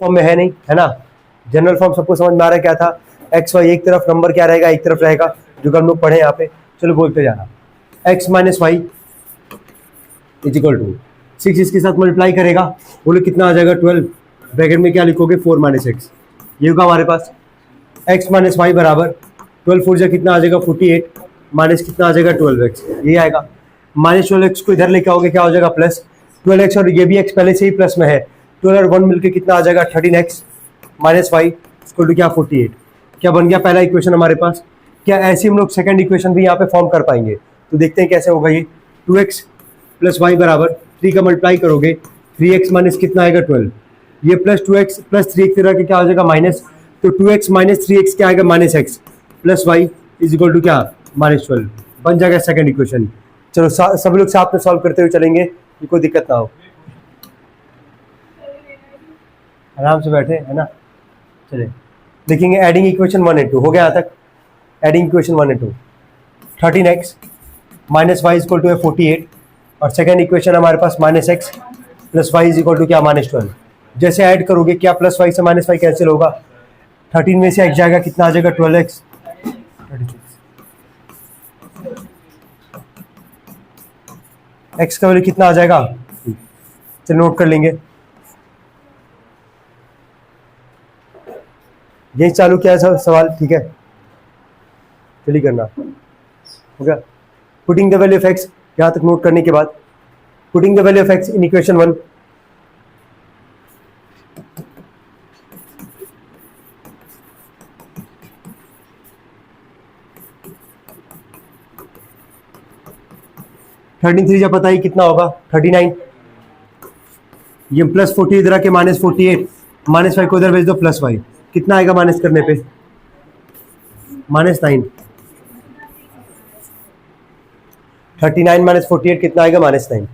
Form में है नहीं, है ना। जनरल फॉर्म सबको समझ में आ रहा है क्या था, एक्स वाई एक तरफ, नंबर क्या रहेगा एक तरफ रहेगा, जो कि हम लोग पढ़े यहाँ पे। चलो बोलते जाना, x minus y is equal to 6, इसके साथ मल्टीप्लाई करेगा, बोलो कितना आ जाएगा 12, ब्रैकेट में क्या लिखोगे 4 माइनस एक्स, ये होगा हमारे पास। एक्स माइनस वाई बराबर 12 4 जा कितना आ जाएगा 48, माइनस कितना आ जाएगा 12x, ये आएगा। माइनस 12x को इधर लेके आओगे क्या हो जाएगा प्लस 12x, और ये भी x पहले से ही प्लस में है, 12 और 1 मिलकर कितना आ जाएगा 13x minus y equal to क्या 48। क्या बन गया पहला इक्वेशन हमारे पास। क्या ऐसे हम लोग सेकंड इक्वेशन भी यहाँ पे फॉर्म कर पाएंगे, तो देखते हैं कैसे होगा ये। 2x प्लस वाई बराबर 3 का मल्टीप्लाई करोगे 3x माइनस कितना आएगा 12, ये प्लस 2x प्लस 3x तरह के क्या हो जाएगा माइनस, तो 2x माइनस 3x क्या आएगा minus x plus y is equal to क्या माइनस 12, बन जाएगा सेकंड इक्वेशन। चलो सब लोग साथ में सॉल्व करते हुए चलेंगे, कोई दिक्कत ना हो, आराम से बैठे, है ना। चलिए देखेंगे एडिंग इक्वेशन 1 और 2 हो गया यहाँ तक। एडिंग इक्वेशन 1 और 2, 13x minus y is equal to 48, और सेकंड इक्वेशन हमारे पास minus x plus y is equal to क्या माइनस 12। जैसे ऐड करोगे क्या प्लस वाई से माइनस वाई कैंसिल होगा, 13 में से x जाएगा कितना आ जाएगा 12x, 36 x का वैल्यू कितना आ जाएगा, चलो नोट कर लेंगे। यही चालू किया है सवाल, ठीक है चलिए करना हो गया। Putting the value of x, यहां तक नोट करने के बाद putting the value of x in equation 1, thirteen three जब पता ही कितना होगा 39, ये प्लस 40 इधर आके माइनस 48, माइनस वाई को इधर भेज दो प्लस वाई, कितना आएगा माइनस करने पे माइनस 9, 39 माइनस 48 कितना आएगा माइनस 9।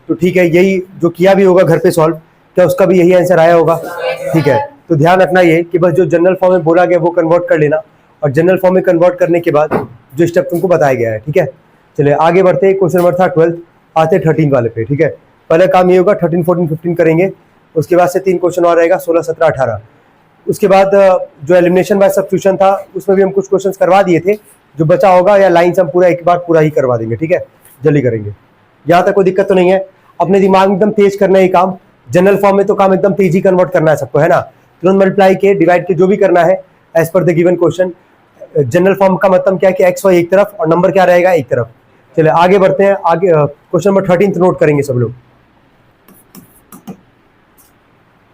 तो ठीक है, यही जो किया भी होगा घर पे सॉल्व, क्या उसका भी यही आंसर आया होगा, ठीक है। तो ध्यान रखना ये कि बस जो जनरल फॉर्म में बोला गया वो कन्वर्ट कर लेना, और जनरल फॉर्म में कन्वर्ट करने के बाद जो स्टेप तुमको बताया गया है, ठीक है। चलिए आगे बढ़ते हैं, क्वेश्चन नंबर था 12, आते 13 वाले पे, ठीक है। पहले काम ये होगा 13 14 15 करेंगे, उसके बाद से 3 क्वेश्चन और रहेगा 16 17 18। उसके बाद जो एलिमिनेशन बाय सब्स्टिट्यूशन था उसमें भी हम कुछ क्वेश्चंस करवा दिए थे, जो बचा होगा या लाइंस हम पूरा एक बार पूरा ही करवा देंगे, ठीक है जल्दी करेंगे, यहाँ तक कोई दिक्कत तो नहीं है। अपने दिमाग में एकदम तेज करना है ये काम, जनरल फॉर्म में तो काम एकदम तेजी कन्वर्ट करना है सबको, है ना। तुरंत मल्टीप्लाई के डिवाइड के जो भी करना है as per the given question. General form का मतलब क्या है कि एक्स वाई एक तरफ और नंबर क्या रहेगा एक तरफ। चलिए आगे बढ़ते हैं, आगे क्वेश्चन नंबर 13 नोट करेंगे सब लोग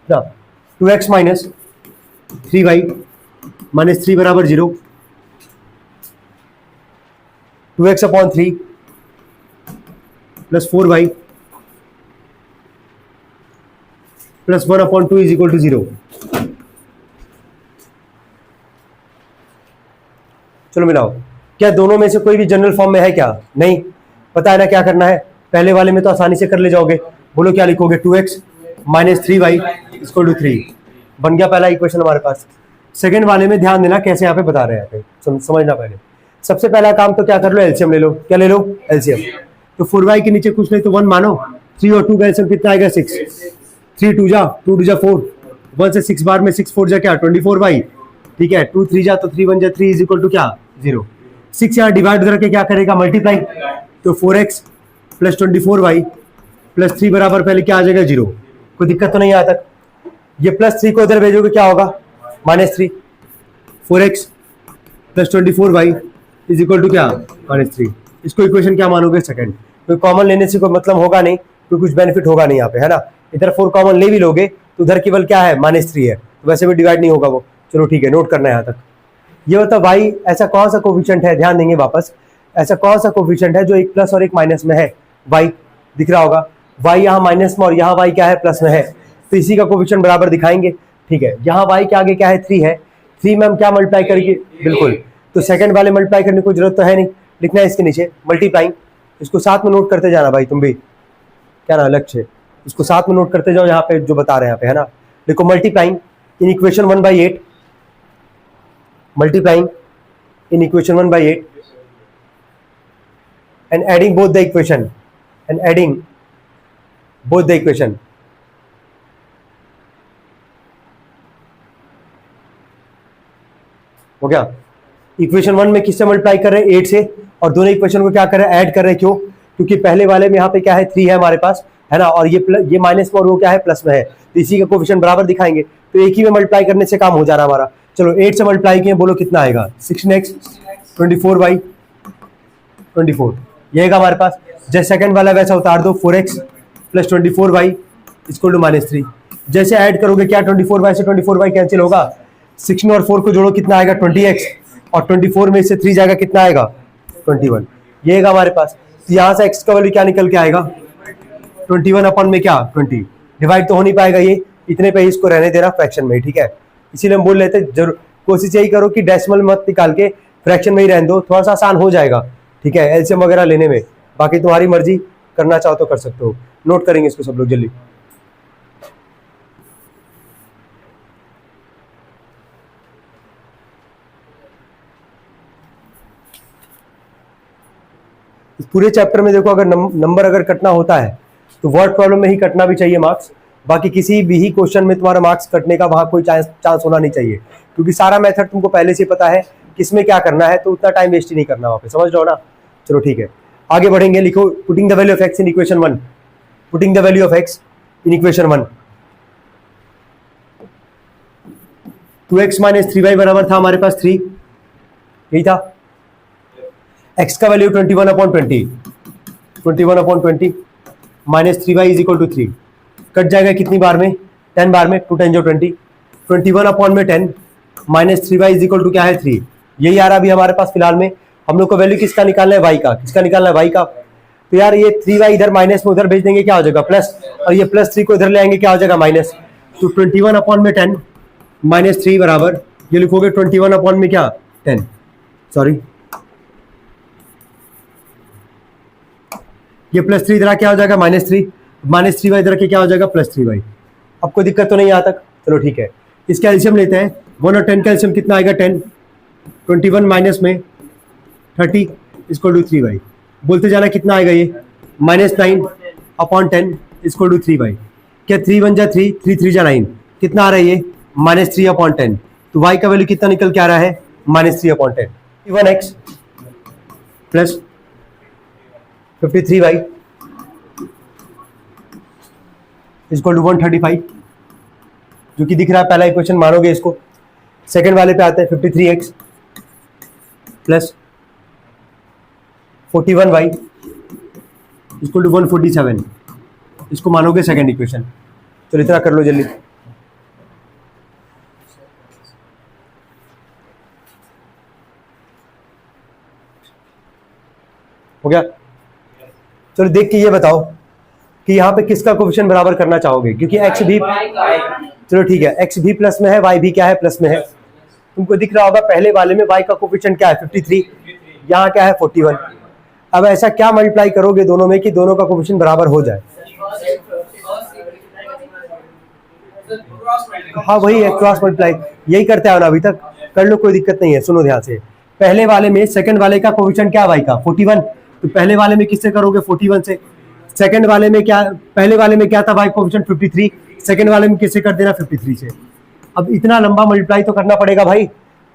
ना। 2x माइनस 3y माइनस 3 बराबर 0, 2x upon 3 plus 4y plus 1 upon 2 is equal to 0। चलो मिलाओ, क्या दोनों में से कोई भी जनरल फॉर्म में है क्या, नहीं पता है ना क्या करना है। पहले वाले में तो आसानी से कर ले जाओगे, बोलो क्या लिखोगे 2x minus 3y equal to 3, बन गया पहला इक्वेशन हमारे पास। सेकंड वाले में ध्यान देना कैसे यहाँ पे बता रहे हैं, समझना पहले। सबसे पहला काम तो क्या कर लो, एलसीएम ले लो, क्या ले लो एलसीएम। तो 4y के नीचे कुछ नहीं तो 1 मानो, 3 और 2 का एलसीएम कितना आएगा 6, 3 2 जा 2 2 जा 4, 1 से 6 बार में 6 4 जा क्या 24y, ठीक है 2 3 जा तो 3 1 जा 3 इज इक्वल टू क्या 0। 6 यहाँ डिवाइड करके क्या करेगा मल्टीप्लाई, तो 4x प्लस 24y प्लस 3 बराबर पहले क्या आ जाएगा 0, कोई दिक्कत तो नहीं यहाँ तक। ये प्लस 3 को इधर भेजोगे क्या होगा minus 3, 4x plus 24y is equal to क्या माइनस 3। इसको इक्वेशन क्या मानोगे सेकंड, कोई कॉमन लेने से कोई मतलब होगा नहीं, कोई कुछ बेनिफिट होगा नहीं यहाँ पे, है ना। इधर 4 कॉमन ले भी लोगे तो उधर केवल क्या है माइनस 3 है, तो वैसे भी डिवाइड नहीं होगा वो। चलो ठीक है, नोट करना है यहाँ तक। ये होता y ऐसा कौन सा कोफिशिएंट है, ध्यान देंगे वापस, ऐसा कौन सा कोफिशिएंट है जो एक प्लस और एक माइनस में है, y दिख रहा होगा, y यहाँ माइनस में और यहाँ y क्या है प्लस में है, तो इसी का कोफिशिएंट बराबर दिखाएंगे, ठीक है। यहाँ y के आगे क्या है 3 है, 3 में हम क्या मल्टीप्लाई करेंगे, बिल्कुल, तो सेकंड वाले मल्टीप्लाई करने की जरूरत तो है नहीं, लिखना है इसके नीचे मल्टीप्लाइंग, इसको साथ में नोट करते जाना भाई, तुम भी क्या ना लक्ष्य, इसको साथ में नोट करते जाओ यहाँ पे जो बता रहे हैं यहाँ पे, है ना। देखो multiplying in equation 1/8, multiplying in equation 1/8 and adding both the equation and adding both the equation, हो गया। इक्वेशन 1 में किससे मल्टीप्लाई कर रहे हैं 8 से, और दोनों इक्वेशन को क्या कर रहे हैं ऐड कर रहे हैं। क्यों? क्योंकि पहले वाले में यहाँ पे क्या है 3 है हमारे पास, है ना, और ये माइनस में और वो क्या है प्लस में है, तो इसी का कोफिशिएंट बराबर दिखाएंगे, तो एक ही में मल्टीप्लाई करने से काम हो जा रहा है हमारा। चलो 8 से मल्टीप्लाई किए, बोलो कितना आएगा 16x 24y 24, ये आएगा हमारे पास। जैसे सेकंड वाला वैसा उतार दो 4x plus 24y equal to -3। जैसे ऐड करोगे क्या 24y से 24y कैंसिल होगा, 16 और 4 को जोड़ो कितना आएगा 20x, और 24 में से 3 जाएगा कितना आएगा 21, ये आएगा हमारे पास। तो यहाँ से x का वैल्यू क्या निकल के आएगा 21 अपन में क्या 20, डिवाइड तो हो नहीं पाएगा, ये इतने पे इसको रहने देना फ्रैक्शन में, ठीक है। इसीलिए हम बोल लेते जरूर कोशिश यही करो कि डेसिमल मत निकाल के फ्रैक्शन में ही रहने दो, थोड़ा सा आसान हो जाएगा, ठीक है, एलसीएम वगैरह लेने में। बाकी तुम्हारी मर्जी, करना चाहो तो कर सकते हो। नोट करेंगे इसको सब लोग जल्दी। इस पूरे चैप्टर में देखो, अगर नंबर अगर कटना होता है तो वर्ड प्रॉब्लम में ही कटना भी चाहिए मार्क्स, बाकी किसी भी ही क्वेश्चन में तुम्हारा मार्क्स कटने का वहां कोई चांस होना नहीं चाहिए, क्योंकि सारा मेथड तुमको पहले से पता है किसमें क्या करना है, तो उतना टाइम वेस्ट ही नहीं करना वहां पे, समझ रहे हो ना। चलो ठीक है, आगे बढ़ेंगे। लिखो putting the value of x in equation 1, putting the value of x in equation 1। 2x - 3y बराबर था हमारे पास 3, यही था। x का वैल्यू 21/20, 21/20 -3y = 3, कट जाएगा कितनी बार में 10 बार में, 2 10 जो 20, 21/10 -3y = क्या है 3, यही आ रहा अभी हमारे पास फिलहाल में। हम लोग को वैल्यू किसका निकालना है y का, किसका निकालना है y का। तो यार ये 3y इधर माइनस में उधर भेज देंगे क्या हो जाएगा प्लस, और ये +3 को इधर ले आएंगे क्या हो जाएगा माइनस। तो 21/10 -3 बराबर ये लिखोगे 21 में क्या 10, सॉरी ये +3 इधर क्या हो जाएगा -3, -3y इधर के क्या हो जाएगा +3y। अब कोई दिक्कत तो नहीं यहाँ तक, चलो ठीक है। इसका एलसीएम लेते हैं, 1 और 10 का एलसीएम कितना आएगा 10, 21 माइनस में 30 = 3y, बोलते जाना कितना आएगा ये -9/10 = 3y। क्या 3 1 जा 3, 3 3 जा 9, कितना आ रहा है ये -3/10। तो y का वैल्यू कितना निकल के आ रहा है -3/10। 1x प्लस 53y = 135, जो कि दिख रहा है पहला इक्वेशन, मानोगे इसको। सेकंड वाले पे आते हैं 53x प्लस 41y = 147, इसको मानोगे सेकंड इक्वेशन। तो इतना कर लो जल्दी। हो गया। चलो देख के ये बताओ कि यहाँ पे किसका कोफिशिएंट बराबर करना चाहोगे, क्योंकि x भी, चलो ठीक है, x भी प्लस में है, y भी क्या है प्लस में है। तुमको दिख रहा होगा पहले वाले में y का कोफिशिएंट क्या है 53, यहाँ क्या है 41। अब ऐसा क्या मल्टीप्लाई करोगे दोनों में कि दोनों का कोफिशिएंट बराबर हो जाए। हाँ वही है, क्रॉस मल्टीप्लाई, यही करते हैं ना अभी तक, कर लो कोई दिक्कत नहीं है। सुनो ध्यान से, पहले वाले में सेकंड वाले का कोफिशिएंट क्या y का 41, तो पहले वाले में किससे करोगे 41 से। सेकंड वाले में क्या, पहले वाले में क्या था y कोफिशिएंट 53, सेकंड वाले में किससे कर देना 53 से। अब इतना लंबा मल्टीप्लाई तो करना पड़ेगा भाई,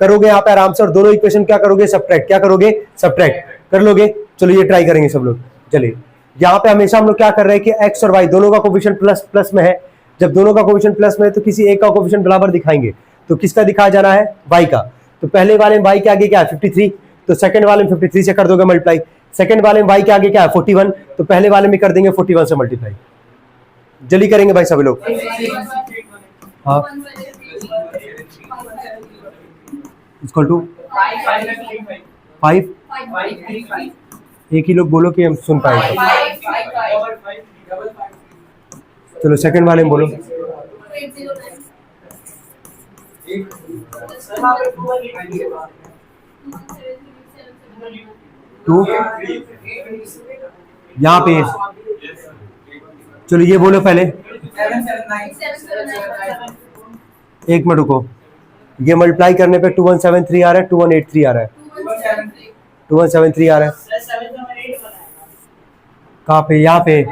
करोगे यहाँ पे आराम से, और दोनों इक्वेशन क्या करोगे सब्ट्रैक्ट, क्या करोगे सब्ट्रैक्ट कर लोगे। चलो ये ट्राई करेंगे सब लोग। चलिए यहाँ पे हमेशा हम लोग क्या कर रहे हैं कि x और y दोनों का कोफिशिएंट प्लस प्लस में है। जब दोनों का कोफिशिएंट प्लस में है तो किसी एक का कोफिशिएंट बराबर दिखाएंगे, तो किसका दिखाया जाना है y का। तो पहले वाले में y के आगे क्या है 53, तो सेकंड वाले में 53 से कर दोगे मल्टीप्लाई। सेकंड वाले में y के आगे क्या है 41, तो पहले वाले में कर देंगे 41 से मल्टीप्लाई। जल्दी करेंगे भाई सभी लोग। हाँ इक्वल टू 5, एक ही लोग बोलो कि हम सुन पाएंगे। चलो सेकंड वाले में बोलो। 2 यहाँ पे, चलो ये बोलो पहले। एक मिनट रुको, ये मल्टीप्लाई करने पे 2173 आ रहा है, 2183 आ रहा है, 2173 आ रहा है। कहाँ पे, यहाँ पे।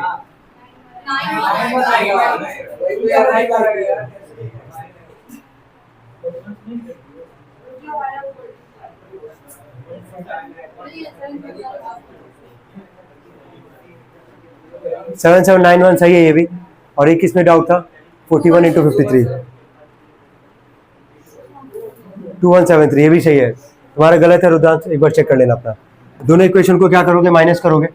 7791 सही है ये भी। और एक किसमें डाउट था? 41 इंटू 53 2173, ये भी सही है। तुम्हारा गलत है रुद्रांश, एक बार चेक कर लेना अपना। दोनों इक्वेशन को क्या करोगे? माइनस करोगे।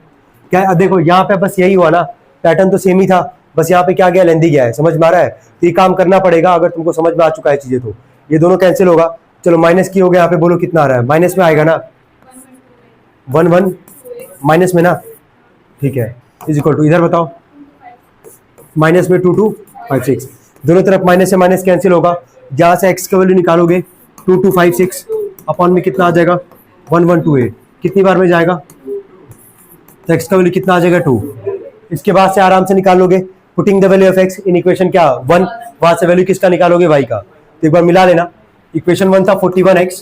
क्या देखो यहाँ पे बस यही हुआ ना, पैटर्न तो सेम ही था, बस यहाँ पे क्या गया? लेंदी गया है। समझ में आ रहा है? तो ये काम करना पड़ेगा अगर तुमको समझ में आ चुका है चीजें तो। ये दोनों कैंसिल होगा। चलो माइनस की हो गया, यहाँ पे बोलो कितना आ रहा है? माइनस में आएगा ना, 1 माइनस में ना, ठीक है। इज इक्वल टू, इधर बताओ, माइनस में 2256, दोनों तरफ माइनस से माइनस कैंसिल होगा। जहां से एक्स का वैल्यू निकालोगे 2256 अपॉन में कितना आ जाएगा? 1128। कितनी बार में जाएगा? तो एक्स का वैल्यू कितना आ जाएगा? 2। इसके बाद से आराम से निकाल लोगे, putting the value of x in equation क्या 1, वहां से वैल्यू किसका निकालोगे? वाई का। तो एक बार मिला लेना, इक्वेशन 1 था 41x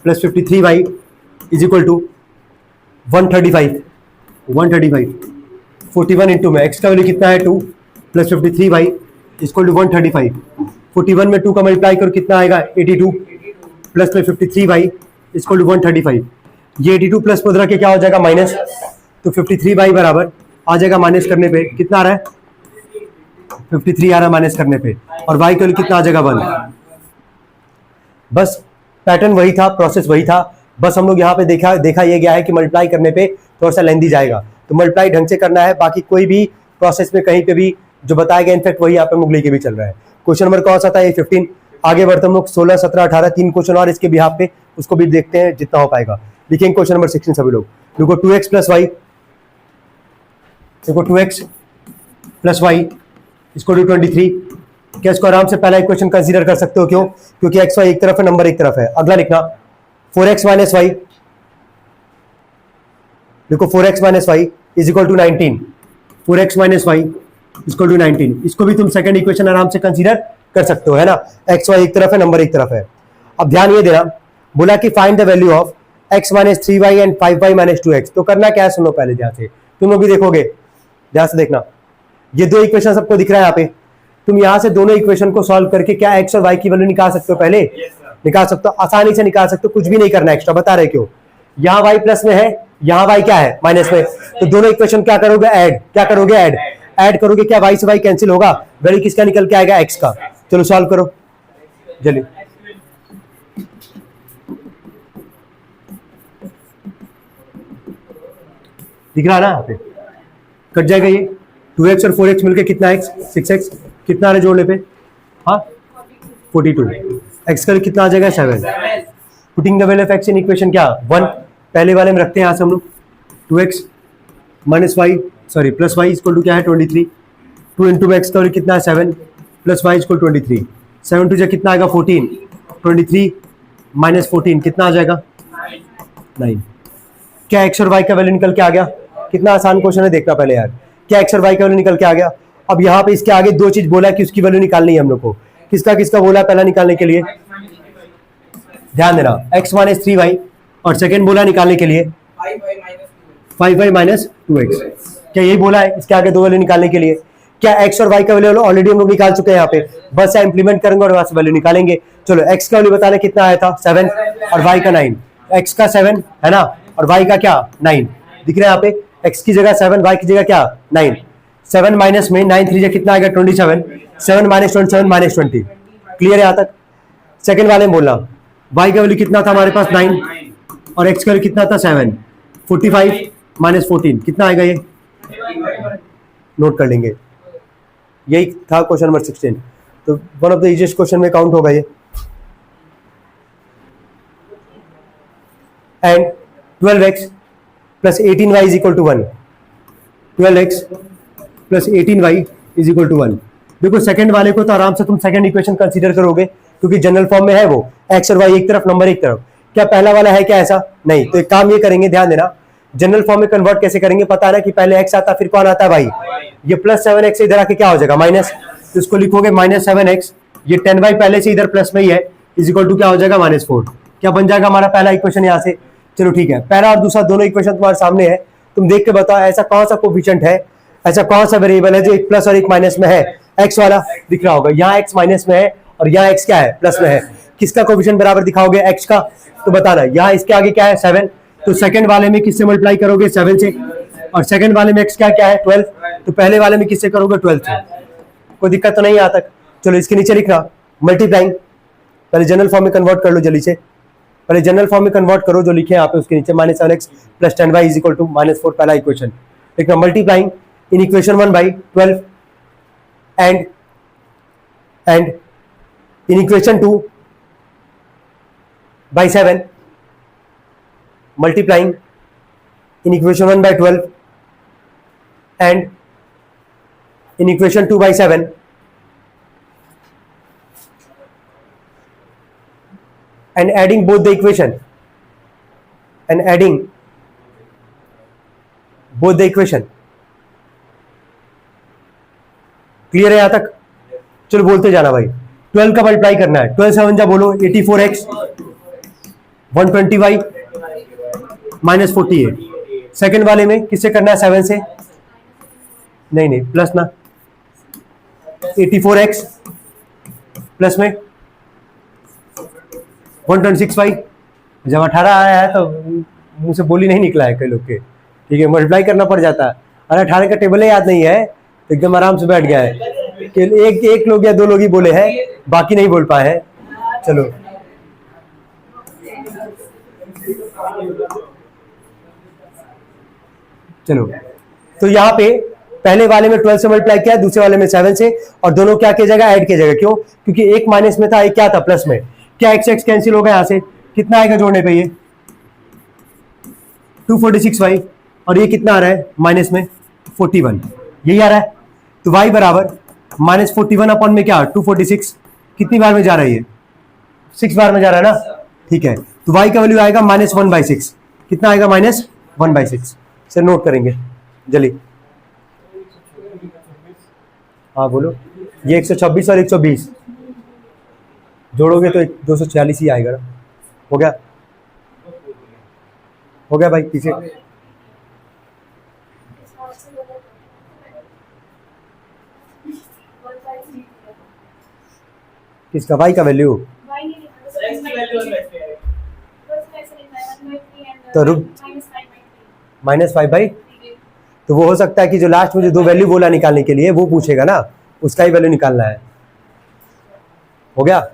plus 53y is equal to 135 41 into में एक्स का वैल्यू कितना है? 2 प्लस 53y इक्वल टू 135। 41 में 2 का मल्टीप्लाई करो कितना आएगा? 82 प्लस में 53y इक्वल टू 135। ये 82 प्लस में उधर के क्या हो जाएगा? माइनस। तो 53y बराबर आ जाएगा माइनस करने पे कितना आ रहा है? 53 आ रहा है माइनस करने पे, और y का वैल्यू कितना आ जाएगा? 1। बस पैटर्न वही था, प्रोसेस वही था, बस हम लोग यहाँ पे देखा ये गया है कि मल्टीप्लाई करने पे थोड़ा सा लेंदी जाएगा, तो मल्टीप्लाई ढंग से करना है। बाकी कोई भी प्रोसेस में कहीं पे भी जो बताया गया इनफैक्ट वही यहाँ पे मुगली के भी चल रहा है। क्वेश्चन नंबर कौन सा था? ये 15। आगे बढ़ते हम लोग 16, 17, 18 3 क्वेश्चन और इसके बिहाफ पे, उसको भी देखते हैं जितना हो पाएगा। लिखेंगे क्वेश्चन नंबर 16 सभी लोग। देखो 2x प्लस वाई, देखो 2x प्लस वाई इसको 23। क्या इसको आराम से पहला इक्वेशन कंसीडर कर सकते हो? क्यों? क्योंकि एक्स वाई एक तरफ है, नंबर एक तरफ है। अगला लिखना 4x माइनस वाई, देखो 4x minus y is equal to 19। 4x minus y equal to 19, इसको भी तुम सेकंड इक्वेशन आराम से कंसीडर कर सकते हो, है ना। एक्स वाई एक तरफ है, नंबर एक तरफ है। अब ध्यान ये देना, बोला कि find the value of x minus 3y and 5y minus 2x। तो करना क्या है सुनो पहले ध्यान से, तुम लोग भी देखोगे, ध्यान से देखना। ये दो इक्वेशन सबको दिख रहा है यहाँ पे, तुम यहाँ से दोनों इक्वेशन को सॉल्व करके क्या x और y की वैल्यू निकाल सकते हो? पहले निकाल सकते हो, आसानी से निकाल सकते हो, कुछ भी नहीं करना एक्स्ट्रा। बता रहे क्यों? यहाँ y प्लस में है, यहाँ y क्या है? माइनस में। तो दोनों इक्वेशन क्या करोगे? ऐड। क्या करोगे? ऐड करोगे। क्या y से y कैंसिल होगा? वैल्यू किसका निकल के आएगा? x का। चलो सॉल्व करो जल्दी। दिख रहा है ना यहाँ पे? कट जाएगा ये 2x और 4x मिलके कितना x? 6x। कितना आ रहा है जोड़ने पे? हाँ 42। x का कितना आ जाएगा? 7। Putting the value of x in equation क्या 1, पहले वाले में रखते हैं यहाँ से हम लोग। 2x minus y sorry plus y equal to क्या है? 23। 2 इंटू एक्स का कितना है? 7 प्लस वाई इक्वल 23। 7 टू जा कितना आएगा? 14। 23 माइनस 14 कितना आ जाएगा? 9। क्या एक्स और वाई का वैल्यू निकल के आ गया? कितना आसान क्वेश्चन है, देखना पहले यार। क्या एक्स और वाई का वैल्यू निकल के आ गया? अब यहाँ पे इसके आगे दो चीज बोला कि उसकी वैल्यू निकालनी है हम लोग को। किसका किसका बोला पहला निकालने के लिए? ध्यान देना, x माइनस 3y, और सेकेंड बोला निकालने के लिए 5y माइनस 2x। क्या यही बोला है इसके आगे दो वैल्यू निकालने के लिए? क्या x और y का वैल्यू ऑलरेडी हम लोग निकाल चुके हैं यहाँ पे, बस इंप्लीमेंट करेंगे और वहां से वैल्यू निकालेंगे। चलो x का वैल्यू बताना कितना आया था? 7 और y का 9। x का 7 है ना, और y का क्या? 9। दिख रहा है यहाँ पे, x की जगह 7, y की जगह क्या? 9। 7 माइनस में 9 3 कितना आएगा? 27। 7 माइनस 27 माइनस 20। क्लियर है यहाँ तक? सेकंड वाले में बोलना y का वैल्यू कितना था हमारे पास? 9, और x का वैल्यू कितना था? 7। 45 माइनस 14 कितना आएगा? ये नोट कर लेंगे। यही था क्वेश्चन नंबर 16। तो one of the easiest question में काउंट होगा ये। And 12x plus 18y is equal to 1। 12x plus 18y is equal to 1। देखो सेकंड वाले को तो आराम से तुम सेकंड इक्वेशन कंसीडर करोगे, क्योंकि जनरल फॉर्म में है वो, x और y एक तरफ, नंबर एक तरफ। क्या पहला वाला है क्या ऐसा? नहीं। तो एक काम ये करेंगे, ध्यान देना, जनरल फॉर्म में कन्वर्ट कैसे करेंगे पता है ना, कि पहले x आता फिर कौन आता है? y। ये प्लस 7x इधर आके क्या हो जाएगा? माइनस। तो इसको लिखोगे माइनस 7x, ये 10y पहले से इधर प्लस में ही है, इज इक्वल टू क्या हो जाएगा? माइनस 4। क्या बन जाएगा हमारा पहला इक्वेशन यहाँ से? चलो ठीक है, पहला और दूसरा दोनों इक्वेशन तुम्हारे सामने है, तुम देख के बताओ ऐसा कौन सा कोफिशिएंट है, ऐसा कौन सा वेरिएबल है जो एक प्लस और एक माइनस में है? x वाला दिख रहा होगा, यहाँ x माइनस में है और यहाँ x क्या है? प्लस में है। किसका कोफिशिएंट बराबर दिखाओगे? x का। तो बताना यहाँ इसके आगे क्या है? 7, तो सेकंड वाले में किससे मल्टीप्लाई करोगे 7 से, और सेकंड वाले में x क्या क्या है 12, तो पहले वाले में किससे करोगे 12 से। कोई दिक्कत तो नहीं है यहाँ तक। चलो इसके नीचे लिखना मल्टीप्लाइंग, पहले जनरल फॉर्म में कन्वर्ट कर लो जल्दी से, पहले जनरल फॉर्म में कन्वर्ट करो जो लिखे यहाँ पे उसके नीचे -7x + 10y = -4 पहला इक्वेशन लिखना, multiplying in equation 1 by 12 and in equation 2 by 7, multiplying in equation 1 by 12 and in equation 2 by 7, and adding both the equation clear है यहां तक। चलो बोलते जाना भाई, 12 का मल्टीप्लाई करना है, 12 7 जा बोलो 84x 120y -48। सेकंड वाले में किससे करना है 7 से, नहीं प्लस ना, 84x प्लस में 126y, जब 18 आया है तो मुंह से बोली नहीं निकला है कई लोग के, ठीक है, मल्टीप्लाई करना पड़ जाता है। अरे 18 का टेबल याद नहीं है तो एकदम आराम से बैठ गया है कि एक लोग या दो लोग ही बोले हैं, बाकी नहीं बोल पाए हैं। चलो तो यहाँ पे पहले वाले में 12 से मल्टीप्लाई किया, दूसरे वाले में 7 से, और दोनों क्या किया जाएगा, ऐड किया जाएगा। क्यों? क्योंकि एक माइनस में था, एक क्या था प्लस में। क्या x कैंसिल होगा यहाँ से, कितना आएगा जोड़ने पे, ये 246y, और ये कितना आ रहा है माइनस में 41, यही आ रहा है। तो y बराबर -41 अपॉन में क्या 246, कितनी बार में जा रहा है, ये 6 बार में जा रहा है ना, ठीक है। तो y का वैल्यू आएगा -1/6, कितना आएगा -1/6 से नोट करेंगे जल्दी। हाँ बोलो, ये 126 और 120 जोड़ोगे तो 246 ही आएगा ना। हो गया भाई, पीछे किसका y का वैल्यू, तो रुक -5/, तो वो हो सकता है कि जो लास्ट में जो दो वैल्यू बोला निकालने के लिए वो पूछेगा ना, उसका ही वैल्यू निकालना है। हो गया।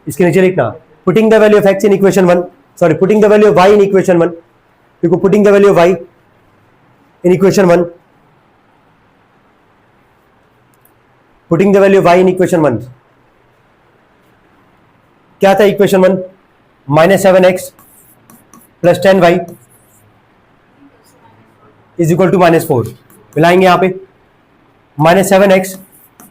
इसके नीचे लिखना putting the value of x in equation 1, sorry putting the value of y in equation 1, देखो putting the value of y in equation 1, putting the value of y in equation 1, क्या था इक्वेशन 1, -7x + 10y = -4, मिलाएंगे यहाँ पे -7x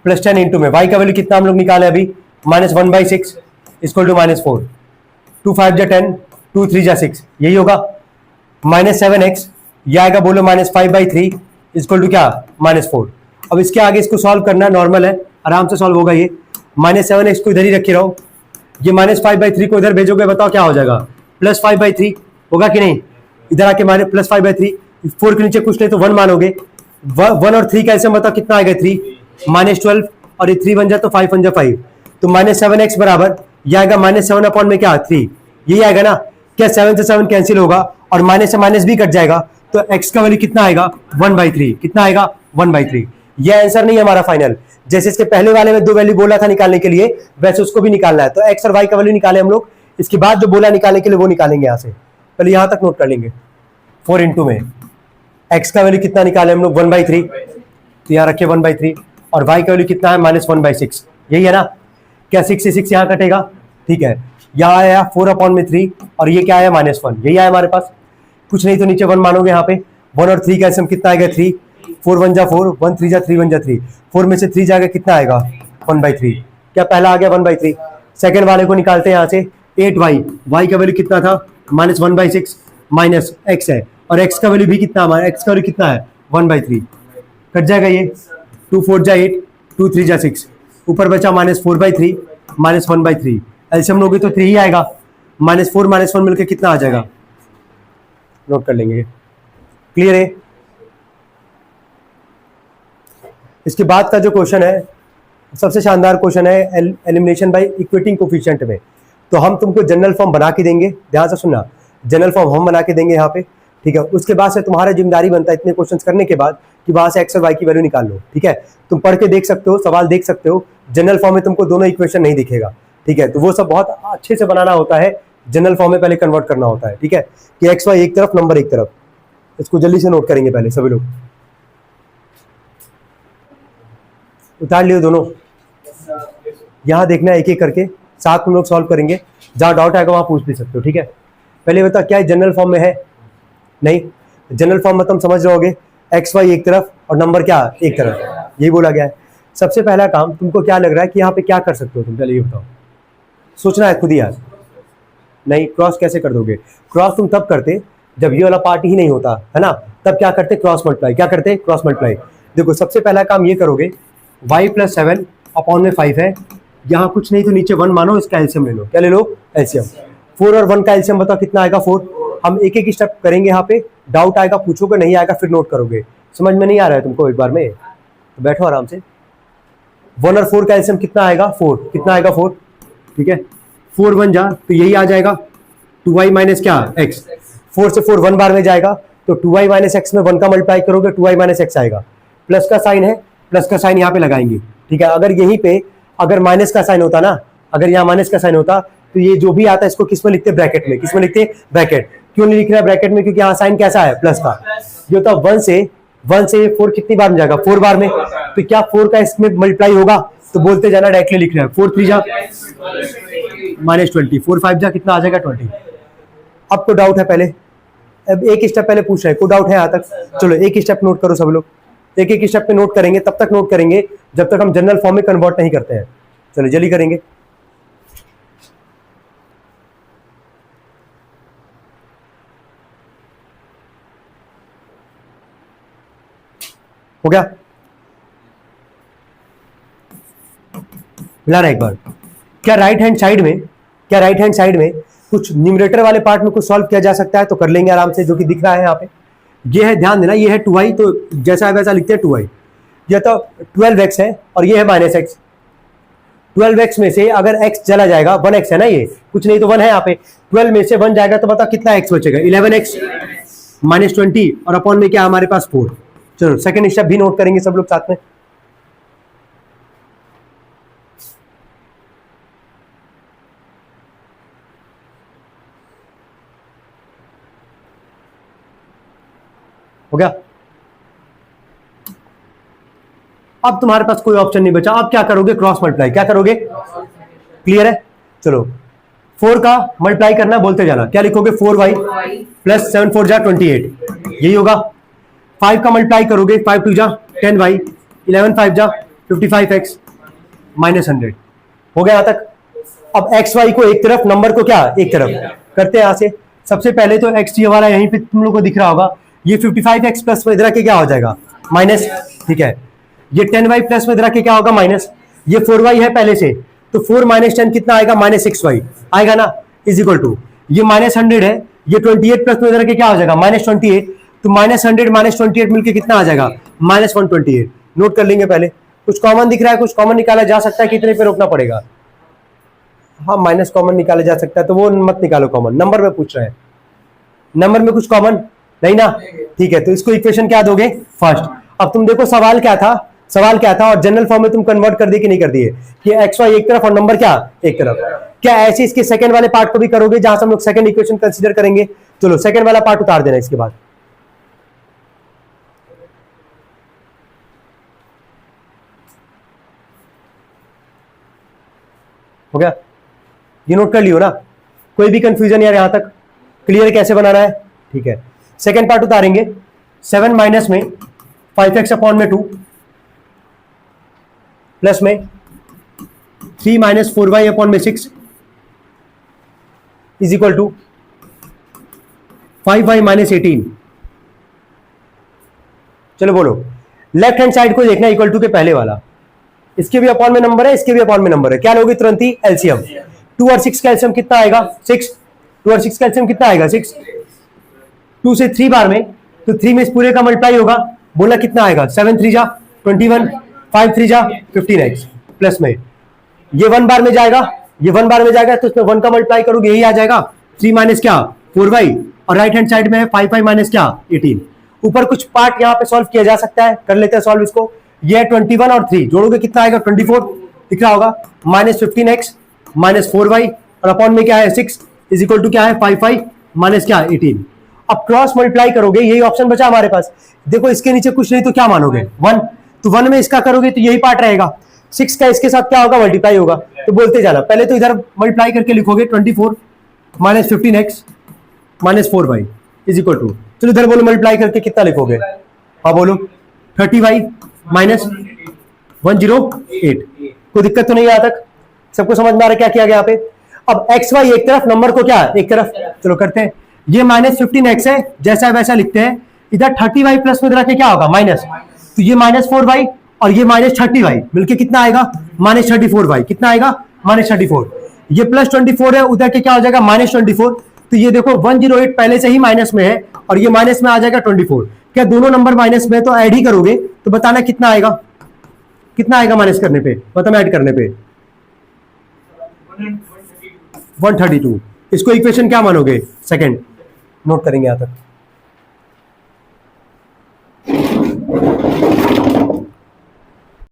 + 10 into में y का value कितना हम लोग निकाले अभी, -1/6 = -4, 2 5 जा 10, 2 3 जा 6, यही होगा। -7x ये आएगा बोलो -5/3 = क्या -4। अब इसके आगे इसको सॉल्व करना नॉर्मल है, आराम से सॉल्व होगा ये। -7x को इधर ही रखे रहो, ये -5/3 को इधर भेजोगे, बताओ क्या हो जाएगा, +5/3 होगा कि नहीं। इधर आके +5/3, 4 के नीचे कुछ नहीं तो 1 मानोगे, 1 और 3 का ऐसे बताओ कितना आएगा 3, -12, और ये 3 बन जाए तो 5 बन जाए 5, तो -7x बराबर ये आएगा -7 अपॉन में क्या 3, यही आएगा ना। क्या 7 से 7 कैंसिल होगा और माइनस से माइनस भी कट जाएगा, तो x का वैल्यू कितना आएगा 1/3, कितना आएगा 1/3। ये आंसर नहीं है हमारा फाइनल, जैसे इसके पहले वाले में दो वैल्यू बोला था निकालने के लिए, वैसे उसको भी निकालना है। तो x और y का वैल्यू निकाले हम लोग, इसके बाद जो बोला निकालने के लिए वो निकालेंगे यहाँ से। पहले यहाँ तक नोट कर लेंगे, 4 इंटू में x का वैल्यू कितना निकाले हम लोग 1/3, तो यहाँ रखे 1/3, और y का वैल्यू कितना है -1/6, यही है ना। क्या 6 से 6 यहाँ कटेगा, ठीक है। यहाँ आया 4/3 और ये क्या आया -1, यही आया हमारे पास। कुछ नहीं तो नीचे 1 मानोगे यहाँ पे, 1 और 3 का सम कितना आएगा 3, 4 1 जा 4, 1 3 जा 3 1 जा 3, 4 में से 3 जाएगा कितना आएगा 1/3। क्या पहला आ गया 1/3। सेकंड वाले को निकालते हैं यहाँ से 8y, y का वैल्यू कितना था -1/6 माइनस x है, और x का वैल्यू भी कितना हमारा, x का वैल्यू कितना है 1/3, कट जाएगा ये 2 4 जा 8, 2 3 जा 6, ऊपर बचा -4/3 -1/3, एलसीएम लोगे तो 3 ही आएगा, -4 -1 मिलकर कितना आ जाएगा, नोट कर लेंगे। क्लियर है। इसके बाद का जो क्वेश्चन है सबसे शानदार क्वेश्चन है, एलिमिनेशन बाय इक्वेटिंग कोफिशिएंट में। तो हम तुमको जनरल फॉर्म बना के देंगे, ध्यान से सुनना। जनरल फॉर्म हम बना के देंगे यहाँ पे, ठीक है। उसके बाद से तुम्हारा जिम्मेदारी बनता है इतने क्वेश्चन करने के बाद कि वहां से एक्स और वाई की वैल्यू निकाल लो, ठीक है। तुम पढ़ के देख सकते हो, सवाल देख सकते हो, जनरल फॉर्म में तुमको दोनों इक्वेशन नहीं दिखेगा, ठीक है। तो वो सब बहुत अच्छे से बनाना होता है, जनरल फॉर्म में पहले कन्वर्ट करना होता है, ठीक है, कि एक्स वाई एक तरफ, नंबर एक तरफ। इसको जल्दी से नोट करेंगे पहले सभी लोग, उतार लियो दोनों। यहां देखना एक एक करके, साथ में लोग सॉल्व करेंगे, जहां डाउट आएगा वहां पूछ भी सकते हो, ठीक है। पहले बता क्या जनरल फॉर्म में है? नहीं, जनरल फॉर्म में तुम समझ रहोगे एक्स वाई एक तरफ और नंबर क्या एक तरफ, यही बोला गया है। सबसे पहला काम तुमको क्या लग रहा है कि यहाँ पे क्या कर सकते हो तुम, पहले ये बताओ, सोचना है खुद ही यार। नहीं, क्रॉस कैसे कर दोगे? क्रॉस तुम तब करते जब ये वाला पार्ट ही नहीं होता है ना, तब क्या करते? Cross multiply. क्या करते? Cross multiply. देखो सबसे पहला काम ये करोगे, y + 7 अपॉन में 5 है, यहाँ कुछ नहीं तो नीचे 1 मानो, इसका एलसीएम ले लो। क्या ले लो? एलसीएम। 4 और 1 का एलसीएम बताओ कितना आएगा? 4। हम एक एक स्टेप करेंगे, यहाँ पे डाउट आएगा पूछोगे, नहीं आएगा फिर नोट करोगे। समझ में नहीं आ रहा है तुमको एक बार में तो बैठो आराम से। 1 और 4 का एलसीएम कितना आएगा? 4। कितना आएगा? 4, ठीक है। 4 1 जा तो यही आ जाएगा 2y माइनस क्या x। 4 से 4 1 बार में जाएगा तो 2y माइनस एक्स में 1 का मल्टीप्लाई करोगे 2y माइनस एक्स आएगा। प्लस का साइन है, प्लस का साइन यहाँ पे लगाएंगे, ठीक है। अगर यहीं पे अगर माइनस का साइन होता ना, अगर यहाँ माइनस का साइन होता तो ये जो भी आता है इसको किस में लिखते? ब्रैकेट में। किस में लिखते? ब्रैकेट। क्यों नहीं लिख रहा है ब्रैकेट में? क्योंकि यहाँ साइन कैसा है? प्लस का। ये होता 1 से 4 कितनी बार में जाएगा? 4 बार में। तो क्या 4 का इसमें मल्टीप्लाई होगा? तो बोलते जाना, डायरेक्टली लिख रहे हैं। 4 3 जा -20, 4 5 जा कितना आ जाएगा? 20। अब तो डाउट है पहले, अब एक स्टेप पहले पूछ रहे हैं, कोई डाउट है यहाँ तक? चलो एक स्टेप नोट करो सब लोग, एक एक स्टेप पे नोट करेंगे, तब तक नोट करेंगे जब तक हम जनरल फॉर्म में कन्वर्ट नहीं करते हैं। चलो जल्दी करेंगे। हो गया? मिला रहा एक बार? क्या राइट हैंड साइड में कुछ न्यूमरेटर वाले पार्ट में कुछ सॉल्व किया जा सकता है? तो कर लेंगे आराम से, जो कि दिख रहा है यहाँ पे। ये है, ध्यान देना, ये है 2y, तो जैसा है वैसा लिखते हैं 2y। ये तो 12x है और ये है -x। 12x में से अगर x चला जाएगा, 1x है ना, ये कुछ नहीं तो 1 है यहाँ पे, 12 में से 1 जाएगा तो बताओ कितना x बचेगा? 11x -20 और अपॉन में क्या हमारे पास 4। चलो सेकंड स्टेप भी नोट करेंगे सब लोग साथ में। हो गया? अब तुम्हारे पास कोई ऑप्शन नहीं बचा, अब क्या करोगे? Cross multiply. क्या करोगे? क्लियर है? चलो 4 का मल्टीप्लाई करना, बोलते जाना। क्या लिखोगे? 4y + 7 4 जा 28, यही होगा। 5 का मल्टीप्लाई करोगे, 5 2 जा 10y, 11 5 जा 55x -100। हो गया यहां तक? अब एक्स वाई को एक तरफ, नंबर को क्या एक तरफ करते हैं। यहां से सबसे पहले तो एक्स ये वाला यहीं पे तुम लोग को दिख रहा होगा, ये 55x प्लस में इधर के क्या हो जाएगा? माइनस, ठीक है। ये 10y प्लस में इधर के क्या होगा? माइनस। ये 4y है पहले से, तो 4 - 10 कितना आएगा? -6y आएगा ना, इज इक्वल टू ये -100 है, ये 28 प्लस में इधर के क्या हो जाएगा? -28। तो -100 -28 मिलके कितना आ जाएगा? -128। नोट कर लेंगे पहले। कुछ कॉमन दिख रहा है, कुछ कॉमन निकाला जा सकता है, कितने पे रोकना पड़ेगा? हाँ माइनस कॉमन निकाला जा सकता है, तो वो मत निकालो कॉमन, नंबर में पूछ रहे हैं। नंबर में कुछ कॉमन नहीं ना, ठीक है। तो इसको इक्वेशन क्या दोगे? फर्स्ट। अब तुम देखो सवाल क्या था, और जनरल फॉर्म में तुम कन्वर्ट कर दिए कि नहीं कर दिए, कि एक्स वाई एक तरफ और नंबर क्या एक तरफ। क्या ऐसे इसके सेकंड वाले पार्ट को भी करोगे, जहां से हम लोग सेकंड इक्वेशन कंसीडर करेंगे? चलो सेकंड वाला पार्ट उतार देना इसके बाद। हो गया? ये नोट कर लियो ना, कोई भी कंफ्यूजन यार यहां तक? क्लियर कैसे बनाना है? ठीक है। सेकंड पार्ट उतारेंगे, 7 माइनस में 5x अपॉन में 2 प्लस में 3 - 4y अपॉन में 6 इज इक्वल टू 5y - 18। चलो बोलो, लेफ्ट हैंड साइड को देखना, इक्वल टू के पहले वाला, इसके भी अपॉन में नंबर है, इसके भी अपॉन में नंबर है। क्या लोगे तुरंत ही? एलसीएम। 2 और 6 का एलसीएम कितना आएगा? 6। 2 और 6 का एलसीएम कितना आएगा? 6। 2 से 3 बार में, तो 3 में इस पूरे का मल्टीप्लाई होगा, बोला कितना आएगा? 7 3 जा 21, 5 3 जा 15x प्लस में ये 1 बार में जाएगा, ये 1 बार में जाएगा, तो इसमें 1 का मल्टीप्लाई करोगे, यही आ जाएगा 3 - क्या 4y और राइट हैंड साइड में है 5y माइनस क्या 18। ऊपर कुछ पार्ट यहाँ पे सॉल्व किया जा सकता है, कर लेते हैं सॉल्व इसको। ये है 21 और 3 जोड़ोगे कितना आएगा 24 दिख रहा होगा, माइनस 15x माइनस 4y और अपॉन में क्या है 6 इज इक्वल टू क्या है 5y माइनस क्या 18। अब क्रॉस मल्टीप्लाई करोगे, यही ऑप्शन बचा हमारे पास। देखो इसके नीचे कुछ नहीं तो क्या मानोगे 1, तो 1 में इसका करोगे तो यही पार्ट रहेगा, 6 का इसके साथ क्या होगा मल्टीप्लाई होगा, तो बोलते जाना। पहले तो इधर मल्टीप्लाई करके लिखोगे 24 minus 15x minus 4y is equal to, चलो इधर बोलो मल्टीप्लाई करके कितना लिखोगे, हाँ बोलो 30y माइनस 108। कोई दिक्कत तो नहीं है यहाँ तक, सबको समझ में आ रहा है क्या किया गया यहाँ पे। अब एक्स वाई एक तरफ, नंबर को क्या एक तरफ, चलो करते हैं। ये माइनस 15x है, जैसा वैसा लिखते हैं। इधर 30y प्लस में रखे क्या होगा माइनस, तो ये माइनस 4y और ये माइनस 30y मिलके कितना आएगा माइनस 34y, कितना आएगा माइनस 34। ये प्लस 24 है, उधर के क्या हो जाएगा माइनस 24। तो ये देखो 108 पहले से ही माइनस में है और ये माइनस में आ जाएगा 24। क्या दोनों नंबर माइनस में, तो ऐड ही करोगे तो बताना कितना आएगा, कितना आएगा माइनस करने पे, मतलब ऐड करने पे 132। इसको इक्वेशन क्या मानोगे सेकंड, नोट करेंगे यहां तक।